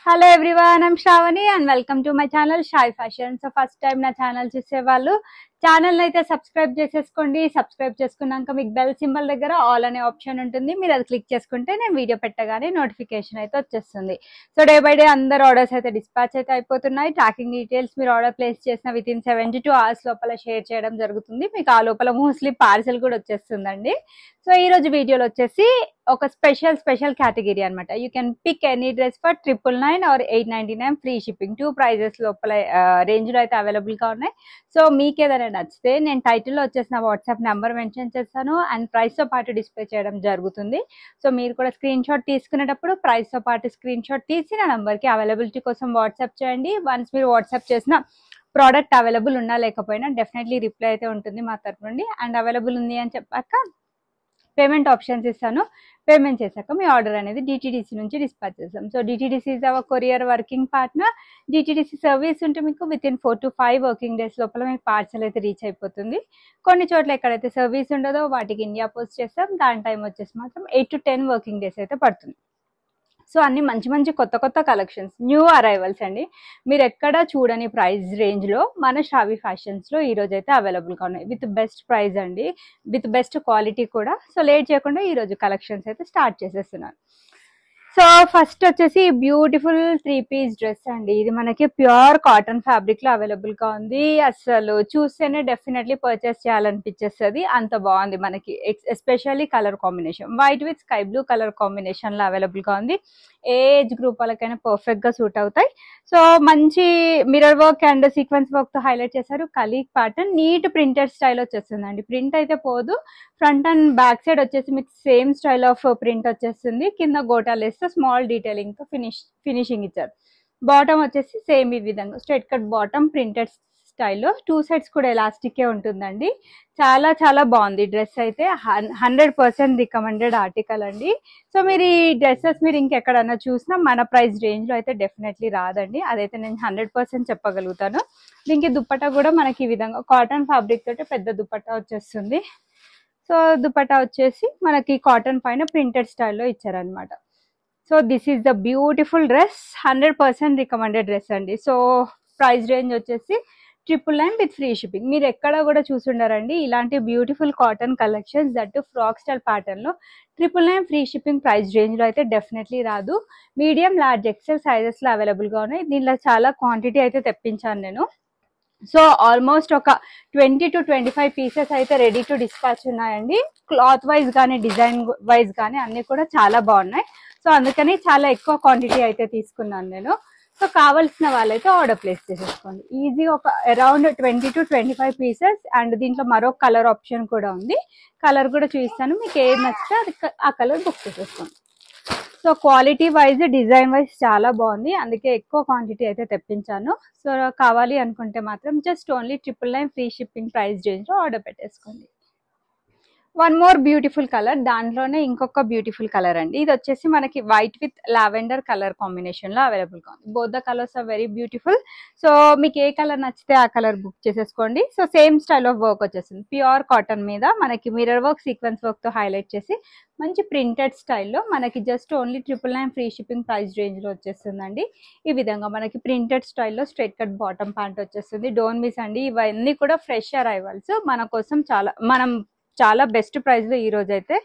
Hello everyone, I'm Shravani and welcome to my channel Shai Fashion. So first time na channel చూసే వాళ్ళు channel అయితే subscribe చేసేసుకోండి. Subscribe చేసుకున్నాక మీకు bell symbol దగ్గర ఆల్ అనే ఆప్షన్ ఉంటుంది. మీరు అది క్లిక్ చేసుకుంటే నేను వీడియో పెట్టగానే నోటిఫికేషన్ అయితే వచ్చేస్తుంది. సో డే బై డే అందరు ఆర్డర్స్ అయితే డిస్పాచ్ అయితే అయిపోతున్నాయి. ట్రాకింగ్ డీటెయిల్స్ మీరు ఆర్డర్ ప్లేస్ చేసిన విత్ ఇన్ 72 hours లోపల షేర్ చేయడం జరుగుతుంది. మీకు ఆ లోపల మోస్ట్లీ పార్సల్ కూడా వచ్చేస్తుందండి. సో ఈ రోజు వీడియోలో వచ్చేసి ఒక స్పెషల్ కేటగిరీ అనమాట. You can pick any dress for 999 or 899 free shipping. 2 prices లోపల రేంజ్ లో అయితే అవైలబుల్ గా ఉన్నాయి. సో మీకు ఏదైనా నచ్చితే నేను టైటిల్లో వచ్చేసి నా వాట్సాప్ నెంబర్ మెన్షన్ చేస్తాను అండ్ ప్రైస్ తో పాటు డిస్ప్లే చేయడం జరుగుతుంది. సో మీరు కూడా స్క్రీన్ షాట్ తీసుకునేటప్పుడు ప్రైస్ తో పాటు స్క్రీన్ షాట్ తీసి నా నంబర్ కి అవైలబిలిటీ కోసం వాట్సాప్ చేయండి. వన్స్ మీరు వాట్సాప్ చేసిన ప్రోడక్ట్ అవైలబుల్ ఉన్నా లేకపోయినా డెఫినెట్లీ రిప్లై అయితే ఉంటుంది మా తరపు నుండి. అండ్ అవైలబుల్ ఉంది అని చెప్పాక పేమెంట్ ఆప్షన్స్ ఇస్తాను. పేమెంట్ చేశాక మీ ఆర్డర్ అనేది డిటిడిసి నుంచి డిస్పాచ్ చేస్తాం. So DTDC is our courier working partner. DTDC service ఉంటే మీకు with in 4 to 5 working days లోపల మీకు పార్సల్ అయితే రీచ్ అయిపోతుంది. కొన్ని చోట్ల ఎక్కడైతే సర్వీస్ ఉండదో వాటికి ఇండియా పోస్ట్ చేస్తాం. దాని టైం వచ్చేసి మాత్రం 8 to 10 వర్కింగ్ డేస్ అయితే పడుతుంది. సో అన్ని మంచి కొత్త కలెక్షన్స్, న్యూ అరైవల్స్ అండి. మీరు ఎక్కడ చూడని ప్రైస్ రేంజ్ లో మన శ్రావి ఫ్యాషన్స్ లో ఈ రోజు అయితే అవైలబుల్ గా ఉన్నాయి. విత్ బెస్ట్ ప్రైస్ అండి, విత్ బెస్ట్ క్వాలిటీ కూడా. సో లేట్ చేయకుండా ఈ రోజు కలెక్షన్స్ అయితే స్టార్ట్ చేసేస్తున్నాను. సో ఫస్ట్ వచ్చేసి బ్యూటిఫుల్ 3-piece డ్రెస్ అండి. ఇది మనకి ప్యూర్ కాటన్ ఫ్యాబ్రిక్ లో అవైలబుల్ గా ఉంది. అసలు చూస్తేనే డెఫినెట్లీ పర్చేస్ చేయాలనిపించేస్తుంది, అంత బాగుంది. మనకి especially colour combination white with sky blue colour combination లో అవైలబుల్ గా ఉంది. ఏ ఏజ్ గ్రూప్ వాళ్ళకైనా పర్ఫెక్ట్ గా సూట్ అవుతాయి. సో మంచి mirror work and sequence work తో హైలైట్ చేశారు. కలీగ్ ప్యాటర్న్ నీట్ ప్రింటెడ్ స్టైల్ వచ్చేస్తుందండి. ప్రింట్ అయితే పోదు. ఫ్రంట్ అండ్ బ్యాక్ సైడ్ వచ్చేసి మీకు సేమ్ స్టైల్ ఆఫ్ ప్రింట్ వచ్చేస్తుంది. కింద గోటా లేస్తే స్మాల్ డీటెయిలింగ్ తో ఫినిషింగ్ ఇచ్చారు. బాటమ్ వచ్చేసి సేమ్ ఈ విధంగా స్ట్రైట్ కట్ బాటమ్ ప్రింటెడ్ స్టైల్లో 2 sides కూడా ఎలాస్టిక్ ఉంటుందండి. చాలా బాగుంది డ్రెస్ అయితే. 100% రికమెండెడ్ ఆర్టికల్ అండి. సో మీరు ఈ డ్రెస్సెస్ మీరు ఇంకెక్కడన్నా చూసినా మన ప్రైస్ రేంజ్ లో అయితే డెఫినెట్లీ రాదండి. అదైతే నేను 100% చెప్పగలుగుతాను. దీనికి దుప్పట్టా కూడా మనకి ఈ విధంగా కాటన్ ఫ్యాబ్రిక్ తోటి పెద్ద దుప్పట్టా వచ్చేస్తుంది. సో దుపట్టా వచ్చేసి మనకి కాటన్ పైన ప్రింటెడ్ స్టైల్లో ఇచ్చారనమాట. So this is the beautiful dress. 100% recommended dress అండి. సో ప్రైస్ రేంజ్ వచ్చేసి 999 విత్ ఫ్రీ షిప్పింగ్. మీరు ఎక్కడ కూడా చూసుండారండి ఇలాంటి beautiful cotton collections, that frock style pattern లో 999 ఫ్రీ షిప్పింగ్ ప్రైస్ రేంజ్ లో అయితే డెఫినెట్లీ రాదు. మీడియం లార్జ్ ఎక్సెల్ సైజెస్ లో అవైలబుల్ గా ఉన్నాయి. దీనిలో చాలా క్వాంటిటీ అయితే తెప్పించాను నేను. సో ఆల్మోస్ట్ ఒక 20 to 25 పీసెస్ అయితే రెడీ టు డిస్పాచ్ ఉన్నాయండి. క్లాత్ వైజ్ కానీ డిజైన్ వైజ్ కానీ అన్ని కూడా చాలా బాగున్నాయి. సో అందుకని చాలా ఎక్కువ క్వాంటిటీ అయితే తీసుకున్నాను నేను. సో కావాల్సిన వాళ్ళైతే ఆర్డర్ ప్లేస్ చేసేసుకోండి. ఈజీ ఒక అరౌండ్ 20 to 25 పీసెస్. అండ్ దీంట్లో మరో కలర్ ఆప్షన్ కూడా ఉంది. కలర్ కూడా చూపిస్తాను. మీకు ఏది నచ్చితే అది ఆ కలర్ బుక్ చేసేసుకోండి. So quality wise design wise చాలా బాగుంది, అందుకే ఎక్కువ క్వాంటిటీ అయితే తెప్పించాను. సో కావాలి అనుకుంటే మాత్రం just only 999 free shipping price range లో ఆర్డర్ పెట్టేసుకోండి. వన్ మోర్ బ్యూటిఫుల్ కలర్, దాంట్లోనే ఇంకొక బ్యూటిఫుల్ కలర్ అండి. ఇది వచ్చేసి మనకి white with lavender colour combination లో అవైలబుల్ గా ఉంది. Both the colours are very beautiful. So మీకు ఏ కలర్ నచ్చితే ఆ కలర్ బుక్ చేసేసుకోండి. So same style of work వచ్చేసింది. ప్యూర్ కాటన్ మీద మనకి మిర్రర్ వర్క్ సీక్వెన్స్ వర్క్ తో హైలైట్ చేసి మంచి ప్రింటెడ్ స్టైల్లో మనకి just only 999 free shipping price range లో వచ్చేస్తుందండి. ఈ విధంగా మనకి ప్రింటెడ్ స్టైల్లో స్ట్రైట్ కట్ బాటమ్ ప్యాంట్ వచ్చేస్తుంది. డోంట్ మిస్ అండి, ఇవన్నీ కూడా ఫ్రెష్ అరైవల్స్ మన కోసం. చాలా బెస్ట్ ప్రైస్ లో ఈ రోజు అయితే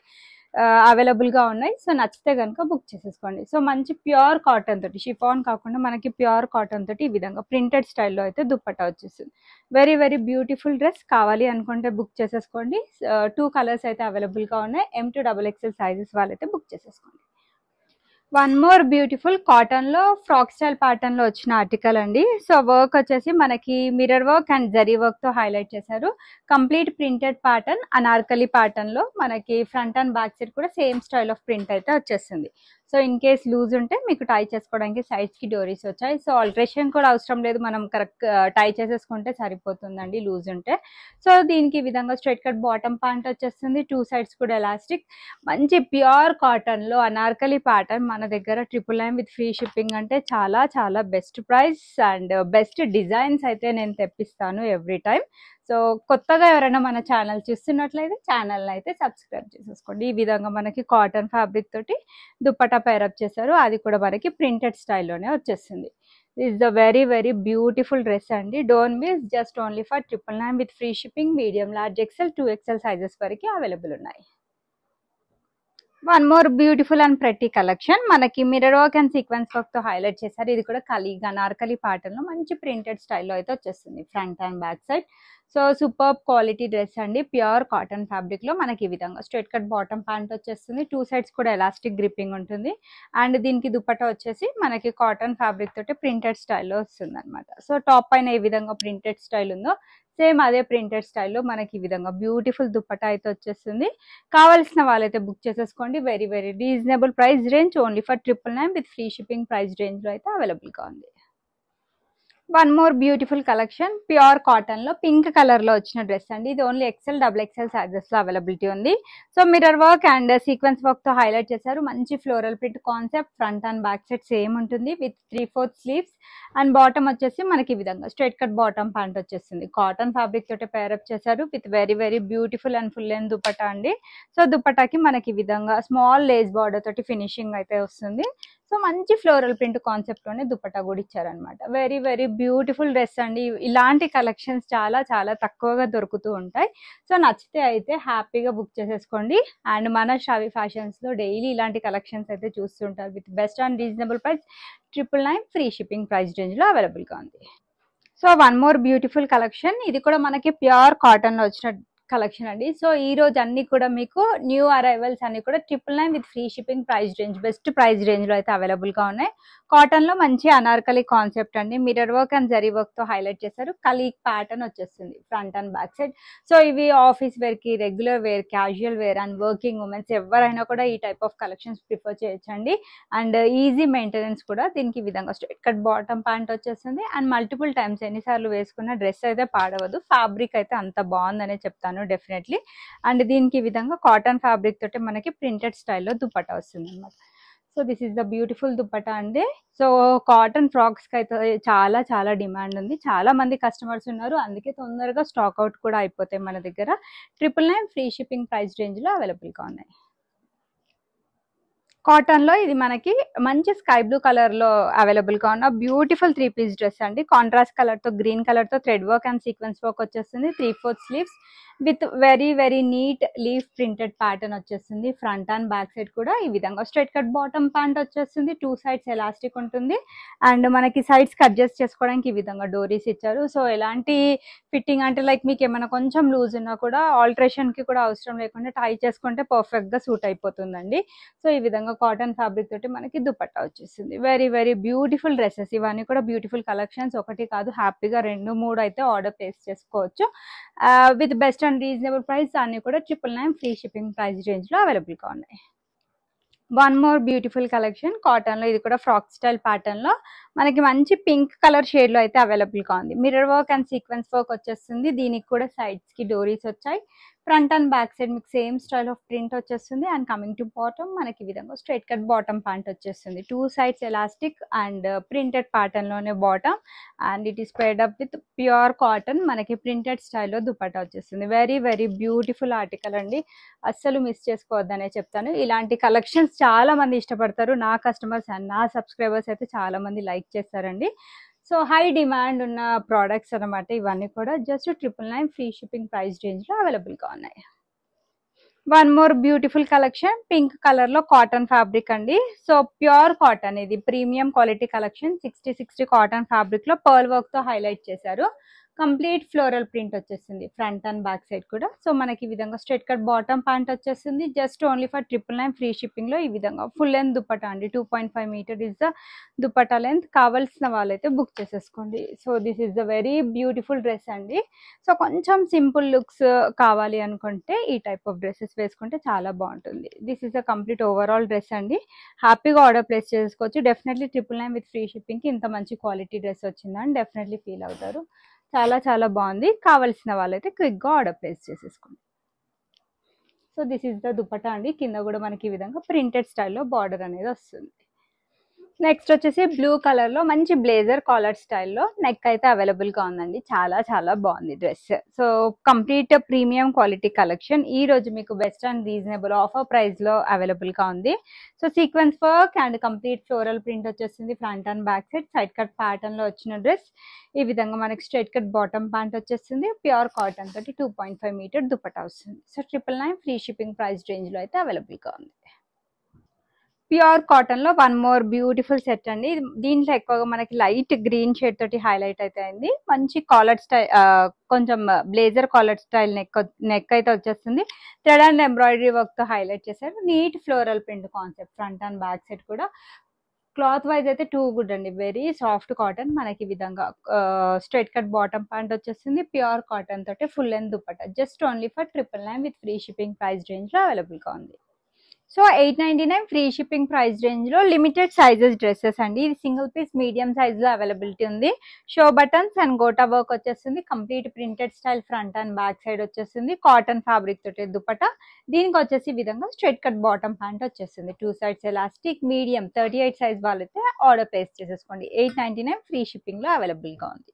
అవైలబుల్ గా ఉన్నాయి. సో నచ్చితే కనుక బుక్ చేసేసుకోండి. సో మంచి ప్యూర్ కాటన్ తోటి, షిఫాన్ కాకుండా మనకి ప్యూర్ కాటన్ తోటి ఈ విధంగా ప్రింటెడ్ స్టైల్లో అయితే దుప్పట్టా వచ్చేస్తుంది. Very beautiful dress. కావాలి అనుకుంటే బుక్ చేసేసుకోండి. 2 కలర్స్ అయితే అవైలబుల్ గా ఉన్నాయి. M to XXL సైజెస్ వాళ్ళైతే బుక్ చేసేసుకోండి. వన్ మోర్ బ్యూటిఫుల్ కాటన్ లో ఫ్రాక్ స్టైల్ ప్యాటర్న్ లో వచ్చిన ఆర్టికల్ అండి. సో వర్క్ వచ్చేసి మనకి మిర్రర్ వర్క్ అండ్ జరీ వర్క్ తో హైలైట్ చేశారు. Complete printed pattern, Anarkali pattern లో మనకి ఫ్రంట్ అండ్ బ్యాక్ సైడ్ కూడా సేమ్ స్టైల్ ఆఫ్ ప్రింట్ అయితే వచ్చేస్తుంది. సో ఇన్ కేస్ లూజ్ ఉంటే మీకు టై చేసుకోవడానికి సైడ్స్ కి డోరీస్ వచ్చాయి. సో ఆల్టరేషన్ కూడా అవసరం లేదు, మనం కరెక్ట్ టై చేసేసుకుంటే సరిపోతుందండి లూజ్ ఉంటే. సో దీనికి ఈ విధంగా స్ట్రైట్ కట్ బాటమ్ ప్యాంట్ వచ్చేస్తుంది. 2 sides కూడా ఎలాస్టిక్. మంచి ప్యూర్ కాటన్ లో అనార్కలి ప్యాటర్న్, మన మన దగ్గర 999 విత్ ఫ్రీ షిప్పింగ్ అంటే చాలా చాలా best price and best designs అయితే నేను తెప్పిస్తాను ఎవ్రీ టైం. సో కొత్తగా ఎవరైనా మన ఛానల్ చూస్తున్నట్లయితే ఛానల్ అయితే సబ్స్క్రైబ్ చేసేసుకోండి. ఈ విధంగా మనకి కాటన్ ఫ్యాబ్రిక్ తోటి దుప్పటా పేరప్ చేశారు, అది కూడా మనకి ప్రింటెడ్ స్టైల్లోనే వచ్చేస్తుంది. This the very very beautiful dress అండి. Don't miss, just only for 999 with free shipping. Medium, large, XL, 2XL sizes వరకు అవైలబుల్ ఉన్నాయి. One more beautiful and pretty collection, మనకి mirror work and sequence work తో highlight చేశారు. ఇది కూడా కలిగా Narkali pattern లో మంచి ప్రింటెడ్ స్టైల్లో అయితే వచ్చేస్తుంది front and back side. So super quality dress అండి, ప్యూర్ కాటన్ ఫ్యాబ్రిక్ లో మనకి ఈ విధంగా స్ట్రైట్ కట్ బాటమ్ ప్యాంట్ వచ్చేస్తుంది. 2 సైడ్స్ కూడా ఎలాస్టిక్ గ్రిప్పింగ్ ఉంటుంది. అండ్ దీనికి దుపట్టా వచ్చేసి మనకి కాటన్ ఫ్యాబ్రిక్ తోటి ప్రింటెడ్ స్టైల్లో వస్తుంది అనమాట. సో టాప్ పైన ఏ విధంగా ప్రింటెడ్ స్టైల్ ఉందో సేమ్ అదే ప్రింటెడ్ స్టైల్లో మనకి ఈ విధంగా బ్యూటిఫుల్ దుపట్టా అయితే వచ్చేస్తుంది. కావాల్సిన వాళ్ళైతే బుక్ చేసేసుకోండి. Very very reasonable price range, only for 999 with free shipping price range లో అయితే అవైలబుల్ గా ఉంది. One more beautiful collection, pure cotton లో పింక్ కలర్ లో వచ్చిన డ్రెస్ అండి. ఇది ఓన్లీ XL, XXL సైజెస్ లో అవైలబిలిటీ ఉంది. So mirror work and sequence work తో హైలైట్ చేశారు. మంచి floral print concept, front and back side same ఉంటుంది విత్ 3/4 స్లీవ్స్. అండ్ బాటమ్ వచ్చేసి మనకి ఈ విధంగా స్ట్రైట్ కట్ బాటమ్ ప్యాంట్ వచ్చేస్తుంది. కాటన్ ఫ్యాబ్రిక్ తోటి పేరప్ చేశారు with very very beautiful and full length dupatta అండి. సో దుపట్టాకి మనకి ఈ విధంగా స్మాల్ లేస్ బార్డర్ తోటి ఫినిషింగ్ అయితే వస్తుంది. సో మంచి ఫ్లోరల్ ప్రింట్ కాన్సెప్ట్ లోనే దుపట్టా కూడా ఇచ్చారనమాట. వెరీ వెరీ బ్యూటిఫుల్ డ్రెస్ అండి. ఇలాంటి కలెక్షన్స్ చాలా చాలా తక్కువగా దొరుకుతూ ఉంటాయి. సో నచ్చితే అయితే హ్యాపీగా బుక్ చేసేసుకోండి. అండ్ మన షావి ఫ్యాషన్స్ లో డైలీ ఇలాంటి కలెక్షన్స్ అయితే చూస్తుంటారు with best and reasonable price. 999 free shipping price range లో అవైలబుల్ గా ఉంది. So one more beautiful collection, ఇది కూడా మనకి ప్యూర్ కాటన్ లో వచ్చిన కలెక్షన్ అండి. సో ఈ రోజు అన్ని కూడా మీకు న్యూ అరైవల్స్ అన్ని కూడా 999 with free shipping price range, best price range లో అయితే అవైలబుల్ గా ఉన్నాయి. కాటన్ లో మంచి అనార్కలి కాన్సెప్ట్ అండి, మిర్రర్ వర్క్ అండ్ జరీ వర్క్ తో హైలైట్ చేశారు. కలీ ప్యాటర్న్ వచ్చేస్తుంది front and back side. So ఇవి ఆఫీస్ వేర్ కి, regular wear, casual wear and working womens ఎవరైనా కూడా ఈ టైప్ ఆఫ్ కలెక్షన్స్ ప్రిఫర్ చేయొచ్చండి. అండ్ ఈజీ మెయింటెనెన్స్ కూడా. దీనికి ఈ విధంగా స్ట్రైట్ కట్ బాటమ్ ప్యాంట్ వచ్చేస్తుంది. అండ్ మల్టిపుల్ టైమ్స్ ఎన్నిసార్లు వేసుకున్న డ్రెస్ అయితే పాడవదు. ఫ్యాబ్రిక్ అయితే అంత బాగుందనే చెప్తాను డెఫినెట్లీ. అండ్ దీనికి ఈ విధంగా కాటన్ ఫ్యాబ్రిక్ తోటి మనకి ప్రింటెడ్ స్టైల్లో దుపట్టా వస్తుంది అనమాట. So this is the beautiful dupatta అండి. సో కాటన్ ఫ్రాక్స్ కి అయితే చాలా చాలా డిమాండ్ ఉంది, చాలా మంది కస్టమర్స్ ఉన్నారు, అందుకే తొందరగా స్టాక్ అవుట్ కూడా అయిపోతాయి మన దగ్గర. 999 ఫ్రీ షిప్పింగ్ ప్రైస్ రేంజ్ లో అవైలబుల్ గా ఉన్నాయి. కాటన్ లో ఇది మనకి మంచి స్కై బ్లూ కలర్ లో అవైలబుల్ గా ఉన్న బ్యూటిఫుల్ 3 పీస్ డ్రెస్ అండి. కాంట్రాస్ట్ కలర్ తో, గ్రీన్ కలర్ తో thread work and sequence work వచ్చేస్తుంది. 3/4 sleeves with very very neat leaf printed pattern వచ్చేస్తుంది. ఫ్రంట్ అండ్ బ్యాక్ సైడ్ కూడా ఈ విధంగా స్ట్రైట్ కట్ బాటమ్ ప్యాంట్ వచ్చేస్తుంది. 2 సైడ్స్ ఎలాస్టిక్ ఉంటుంది. అండ్ మనకి సైడ్స్ కి అడ్జస్ట్ చేసుకోవడానికి ఈ విధంగా డోరీస్ ఇచ్చారు. సో ఎలాంటి ఫిట్టింగ్ అంటే లైక్ మీకు ఏమైనా కొంచెం లూజ్ ఉన్నా కూడా ఆల్టరేషన్ కి కూడా అవసరం లేకుండా టై చేసుకుంటే పర్ఫెక్ట్ గా సూట్ అయిపోతుందండి. సో ఈ విధంగా కాటన్ ఫ్యాబ్రిక్ తోటి మనకి దుపట్టా వచ్చేస్తుంది. వెరీ వెరీ బ్యూటిఫుల్ డ్రెస్సెస్, ఇవన్నీ కూడా బ్యూటిఫుల్ కలెక్షన్స్. ఒకటి కాదు, హ్యాపీగా 2, 3 అయితే ఆర్డర్ ప్లేస్ చేసుకోవచ్చు with best and reasonable price. అన్ని కూడా 999 ఫ్రీ షిప్పింగ్ ప్రైస్ రేంజ్ లో అవైలబుల్ గా ఉన్నాయి. One more beautiful collection, cotton లో ఇది కూడా ఫ్రాక్ స్టైల్ ప్యాటర్న్ లో మనకి మంచి పింక్ కలర్ షేడ్ లో అయితే అవైలబుల్ గా ఉంది. Mirror work and sequence work వచ్చేస్తుంది. దీనికి కూడా సైడ్స్ కి డోరీస్ వచ్చాయి. ఫ్రంట్ అండ్ బ్యాక్ సైడ్ మీకు సేమ్ స్టైల్ ఆఫ్ ప్రింట్ వచ్చేస్తుంది. అండ్ కమింగ్ టు బాటమ్ మనకి ఈ విధంగా స్ట్రైట్ కట్ బాటమ్ ప్యాంట్ వచ్చేస్తుంది. 2 sides elastic and printed pattern లోనే bottom. And it is paired up with pure cotton, మనకి ప్రింటెడ్ స్టైల్లో దుపట్టా వచ్చేస్తుంది. వెరీ వెరీ బ్యూటిఫుల్ ఆర్టికల్ అండి, అస్సలు మిస్ చేసుకోవద్దనే చెప్తాను. ఇలాంటి కలెక్షన్స్ చాలా మంది ఇష్టపడతారు. నా కస్టమర్స్ అండ్ నా సబ్స్క్రైబర్స్ అయితే చాలా మంది లైక్ చేస్తారండి. సో హై డిమాండ్ ఉన్న ప్రోడక్ట్స్ అనమాట ఇవన్నీ కూడా. Just 999 free shipping price range లో అవైలబుల్ గా ఉన్నాయి. One more beautiful collection, pink colour లో కాటన్ ఫ్యాబ్రిక్ అండి. సో ప్యూర్ కాటన్, ఇది premium quality collection. 60/60 cotton fabric లో పర్ల్ వర్క్ తో హైలైట్ చేశారు. కంప్లీట్ ఫ్లోరల్ ప్రింట్ వచ్చేస్తుంది ఫ్రంట్ అండ్ బ్యాక్ సైడ్ కూడా. సో మనకి ఈ విధంగా స్ట్రైట్ కట్ బాటమ్ ప్యాంట్ వచ్చేస్తుంది. Just only for 999 free shipping లో ఈ విధంగా ఫుల్ లెంత్ దుపట్టా అండి. 2.5 meter is the dupatta length. కావాల్సిన వాళ్ళైతే బుక్ చేసేసుకోండి. So this is the very beautiful dress అండి. సో కొంచెం సింపుల్ లుక్స్ కావాలి అనుకుంటే ఈ టైప్ ఆఫ్ డ్రెస్సెస్ వేసుకుంటే చాలా బాగుంటుంది. This is the complete overall dress అండి. హ్యాపీగా ఆర్డర్ ప్లేస్ చేసుకోవచ్చు. డెఫినెట్లీ 999 విత్ ఫ్రీ షిప్పింగ్ కి ఇంత మంచి క్వాలిటీ డ్రెస్ వచ్చిందని డెఫినెట్లీ ఫీల్ అవుతారు. చాలా చాలా బాగుంది. కావాల్సిన వాళ్ళైతే క్విక్గా ఆర్డర్ ప్లేస్ చేసేసుకోండి. So this is the dupatta అండి. కింద కూడా మనకి ఈ విధంగా ప్రింటెడ్ స్టైల్లో బార్డర్ అనేది వస్తుంది. నెక్స్ట్ వచ్చేసి బ్లూ కలర్ లో మంచి బ్లేజర్ కాలర్ స్టైల్లో నెక్ అయితే అవైలబుల్ గా ఉందండి. చాలా చాలా బాగుంది dress. So complete premium quality collection ఈ రోజు మీకు best and reasonable offer price లో అవైలబుల్ గా ఉంది. So sequence work and complete floral print వచ్చేసింది. Front and back side cut pattern లో వచ్చిన డ్రెస్. ఈ విధంగా మనకి స్ట్రైట్ కట్ బాటమ్ ప్యాంట్ వచ్చేసింది. ప్యూర్ కాటన్ తోటి 2.5 మీటర్ దుపట్టా వస్తుంది. So 999 free shipping price range లో అయితే అవైలబుల్ గా ఉంది. ప్యూర్ కాటన్ లో వన్ మోర్ బ్యూటిఫుల్ సెట్ అండి. దీంట్లో ఎక్కువగా మనకి లైట్ గ్రీన్ షేడ్ తోటి హైలైట్ అయితే అయింది. మంచి కాలర్ స్టైల్, కొంచెం బ్లేజర్ కాలర్ స్టైల్ నెక్ అయితే వచ్చేస్తుంది. థ్రెడ్ అండ్ ఎంబ్రాయిడరీ వర్క్ తో హైలైట్ చేశారు. Neat floral print concept front and back side కూడా. క్లాత్ వైజ్ అయితే టూ గుడ్ అండి. Very soft cotton. మనకి ఈ విధంగా స్ట్రైట్ కట్ బాటమ్ ప్యాంట్ వచ్చేస్తుంది. ప్యూర్ కాటన్ తోటి full length dupatta. Just only for 999 with free shipping price range లో available గా ఉంది. So 899 free shipping price range లో లిమిటెడ్ సైజెస్ డ్రెస్సెస్ అండి. ఇది సింగిల్ పీస్ మీడియం సైజ్ లో అవైలబిలిటీ ఉంది. Show buttons and gota work వచ్చేస్తుంది. Complete printed style front and back side వచ్చేస్తుంది. కాటన్ ఫ్యాబ్రిక్ తోటి దుపట్టా. దీనికి వచ్చేసి ఈ విధంగా స్ట్రైట్ కట్ బాటమ్ ప్యాంట్ వచ్చేస్తుంది. 2 సైడ్స్ ఎలాస్టిక్. మీడియం 38 సైజ్ వాళ్ళైతే ఆర్డర్ ప్లేస్ చేసేసుకోండి. 899 ఫ్రీ షిప్పింగ్ లో అవైలబుల్ గా ఉంది.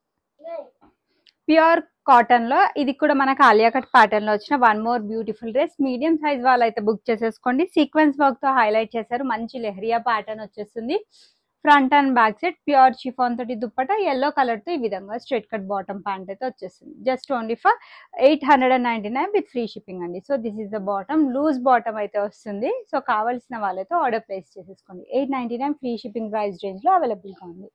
ప్యూర్ కాటన్ లో ఇది కూడా మనకు ఆలియా కట్ ప్యాటర్న్ లో వచ్చిన one more beautiful dress. Medium size వాళ్ళు అయితే బుక్ చేసేసుకోండి. సీక్వెన్స్ వర్క్ తో హైలైట్ చేశారు. మంచి లెహరియా ప్యాటర్న్ వచ్చేస్తుంది. Front and back side pure chiffon తోటి దుప్పట. ఎల్లో కలర్ తో ఈ విధంగా స్ట్రైట్ కట్ బాటమ్ ప్యాంట్ అయితే వచ్చేస్తుంది. Just only for 899 with free shipping అండి. So this is the bottom. Loose bottom అయితే వస్తుంది. సో కావాల్సిన వాళ్ళైతే ఆర్డర్ ప్లేస్ చేసేసుకోండి. 899 ఫ్రీ షిప్పింగ్ ప్రైస్ రేంజ్ లో అవైలబుల్ గా ఉంది.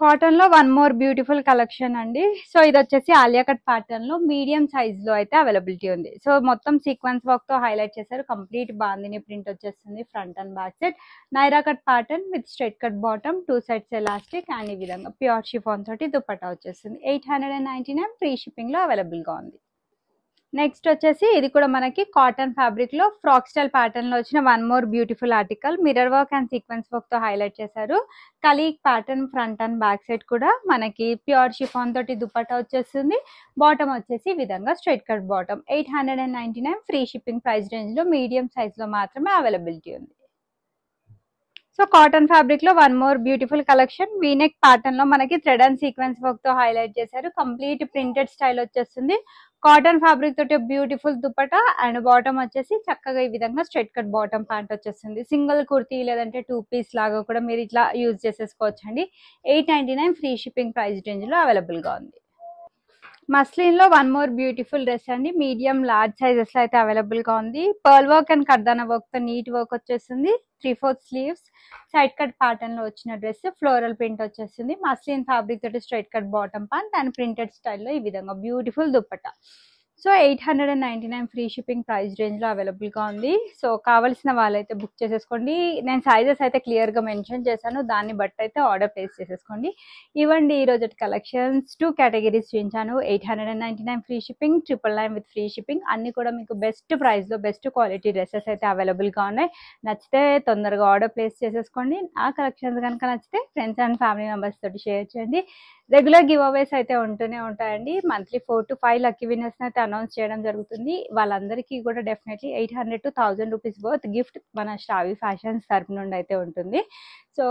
కాటన్ లో వన్ మోర్ బ్యూటిఫుల్ కలెక్షన్ అండి. సో ఇది వచ్చేసి ఆలియా కట్ ప్యాటర్న్ లో మీడియం సైజ్ లో అయితే అవైలబిలిటీ ఉంది. సో మొత్తం సీక్వెన్స్ వర్క్ తో హైలైట్ చేశారు. కంప్లీట్ బాందిని ప్రింట్ వచ్చేస్తుంది. Front and back side Naira cut pattern with straight cut bottom. 2 sides elastic and ఈ విధంగా ప్యూర్ షిఫాన్ తోటి దుపట్టా వచ్చేస్తుంది. 899 ఫ్రీ షిప్పింగ్ లో అవైలబుల్ గా ఉంది. నెక్స్ట్ వచ్చేసి ఇది కూడా మనకి కాటన్ ఫ్యాబ్రిక్ లో ఫ్రాక్ స్టైల్ ప్యాటర్న్ లో వచ్చిన one more beautiful article. Mirror work and sequence work తో హైలైట్ చేశారు. కలీక్ pattern front and back side కూడా మనకి ప్యూర్ షిఫాన్ తోటి దుపట్టా వచ్చేస్తుంది. బాటమ్ వచ్చేసి ఈ విధంగా straight cut bottom. 899 free shipping price range లో మీడియం సైజ్ లో మాత్రమే అవైలబిలిటీ ఉంది. సో కాటన్ ఫ్యాబ్రిక్ లో one more beautiful collection. V-neck pattern లో మనకి థ్రెడ్ అండ్ సీక్వెన్స్ వర్క్ తో హైలైట్ చేశారు. కంప్లీట్ ప్రింటెడ్ స్టైల్ వచ్చేస్తుంది. కాటన్ ఫ్యాబ్రిక్ తోటి బ్యూటిఫుల్ దుపట్టా అండ్ బాటమ్ వచ్చేసి చక్కగా ఈ విధంగా స్ట్రైట్ కట్ బాటమ్ ప్యాంట్ వచ్చేస్తుంది. సింగిల్ కుర్తీ లేదంటే 2 పీస్ లాగా కూడా మీరు ఇట్లా యూజ్ చేసేసుకోవచ్చు అండి. 899 ఫ్రీ షిప్పింగ్ ప్రైస్ రేంజ్ లో అవైలబుల్ గా ఉంది. మస్లిన్ లో వన్ మోర్ బ్యూటిఫుల్ డ్రెస్ అండి. మీడియం లార్జ్ సైజెస్ లో అయితే అవైలబుల్ గా ఉంది. పర్ల్ వర్క్ అండ్ కర్దానా వర్క్ తో నీట్ వర్క్ వచ్చేస్తుంది. 3/4 స్లీవ్స్ సైడ్ కట్ ప్యాటర్న్ లో వచ్చిన డ్రెస్. ఫ్లోరల్ ప్రింట్ వచ్చేస్తుంది. మస్లిన్ ఫ్యాబ్రిక్ తోటి straight cut bottom pant and printed స్టైల్లో ఈ విధంగా beautiful dupatta. So 899 free shipping price range లో అవైలబుల్ గా ఉంది. సో కావాల్సిన వాళ్ళైతే బుక్ చేసేసుకోండి. నేను సైజెస్ అయితే క్లియర్ గా మెన్షన్ చేశాను. దాన్ని బట్టి అయితే ఆర్డర్ ప్లేస్ చేసేసుకోండి. ఇవ్వండి ఈ రోజు కలెక్షన్స్. 2 కేటగిరీస్ చూపించాను. 899 free shipping, 999 with free shipping. అన్ని కూడా మీకు బెస్ట్ ప్రైస్ లో బెస్ట్ క్వాలిటీ డ్రెస్సెస్ అయితే అవైలబుల్ గా ఉన్నాయి. నచ్చితే తొందరగా ఆర్డర్ ప్లేస్ చేసేసుకోండి. ఆ కలెక్షన్స్ కనుక నచ్చితే ఫ్రెండ్స్ అండ్ ఫ్యామిలీ మెంబర్స్ తోటి షేర్ చేయండి. రెగ్యులర్ గివ్ అవేస్ అయితే ఉంటూనే ఉంటాయండి. మంత్లీ 4 to 5 లక్కీ విన్నర్స్ అయితే అనౌన్స్ చేయడం జరుగుతుంది. వాళ్ళందరికీ కూడా definitely 800 to 1000 rupees worth gift మన శ్రావి ఫ్యాషన్స్ తరపు నుండి అయితే ఉంటుంది. సో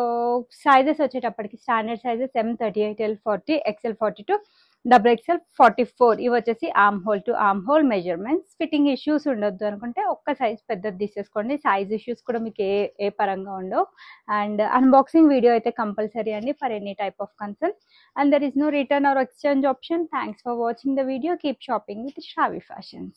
సైజెస్ వచ్చేటప్పటికి standard sizes M38, L40, XL 42, XXL 44. ఇవి వచ్చేసి arm whole to arm whole measurements. Fitting issues ఉండొద్దు అనుకుంటే ఒక్క సైజ్ పెద్దది తీసేసుకోండి. సైజ్ ఇష్యూస్ కూడా మీకు ఏ పరంగా ఉండవు. అండ్ అన్బాక్సింగ్ వీడియో అయితే కంపల్సరీ అండి for any type of concern. And there is no return or exchange option. Thanks for watching the video. Keep shopping with Shravi Fashions.